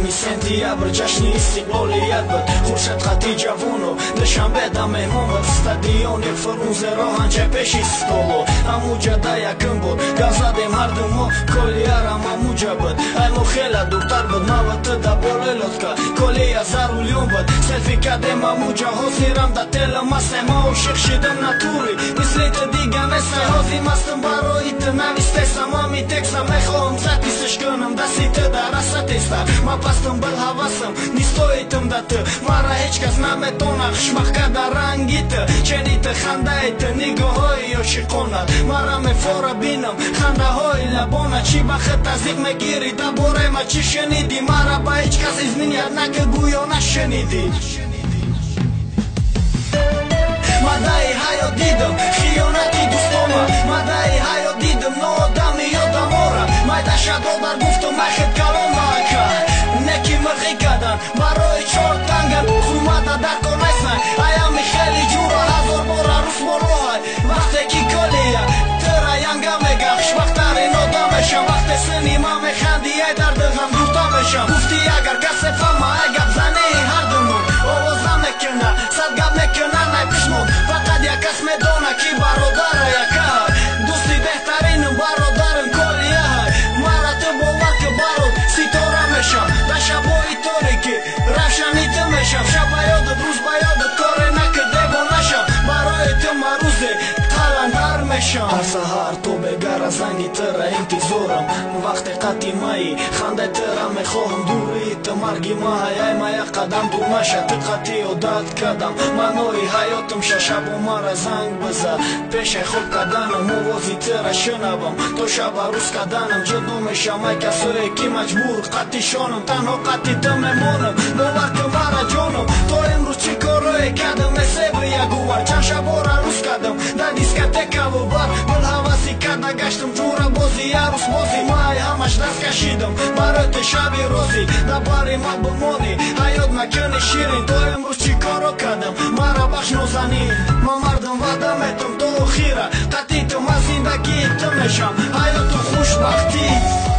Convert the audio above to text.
می سنتیابر جشن استقلالیت بود خورشید خطی جوانو دوشنبه دا مهمون بود استادیون فرونزه راهن چه پیش استولو همو جدا یکم بود گاز زدیم هر دومو کلیارم همو جا بود ایمو خیلی دورتر بود موت دا بوللوت که کلی زارولیون بود سلفی کردیم همو جا حسیرم دا تل مستم و شیخ شدم نتوری مثلیت دیگه مثل حاضی مستم برایت نویستم همی تکسم نخواهم زدیستش کنم دستی تو در استیستم ما پستم بل حواسم نیستویتم دا تو مرا هیچ کس نمیتونه خشمخ کرده رنگیت چنیت خندهیت نگاه های عاشقانت مرا میفاره بینم خنده های لبانه چی بخت تزدیق میگیری دا باره ما چی شنیدی مرا با هیچ کس از من یاد نکه گویا نشنیدی مدعی حیات دیدم خیانتی دوستاما مدعی حیات دیدم نادم یادم آرم مایده شدادر گفتم مخید کلام نکرد نکی مرغی کردن برای چار تنگن خومده در کنیسن ایامی خیلی جورا هزار بار روز بروهای وقتی کی کلیه ترا ینگه میگخش وقتاری نادمشم وقتی سنیما میخندی ای در دغم دوتامشم گفتی اگر کسی فهمه اگر زنی هر دمون آوازم میکنه صدگم میکنه نی پشمون فقط یک کس میدونه کی برادر یکه دوستی بهترینم برادرم کلیه های مرا تو باور که براد ستاره میشم در شبایی تاریکی روشنی تو میشم شب یادت روز یادت کاری نکرده با نشم برای تو مروزه قلندر میشم هر سهر تو بگر زنگی تره انتظارم وقت قطی مایی خنده تره میخواهم دوری تو مرگی ماهی ای ما یک قدم دور مشه تو قطی و داد کردم منوی حیاتم شب و مرا زنگ بزد پیش خود کردنم موازی تره شنبم تو شب روز کردنم جدو میشم ای کسایی که مجبور قطی شانم تنها قطی تو میمونم باور که مرا جانم تو امروز چی کارایی کردم مثل یک گوار چند شب را روز کردم در دیسکتک و بار بل حواسی کرده گشتم جورا بازی عروس بازی مای همش دست کشیدم برای تو شبی روزی در باری ما بمانی حیات مکنی شیرین تو امروز چی کارو کردم مرا بخش نوزنی ما مردم وعده میتم تو خیره قطی تو ما زندگی تو میشم حیات و خوشبختی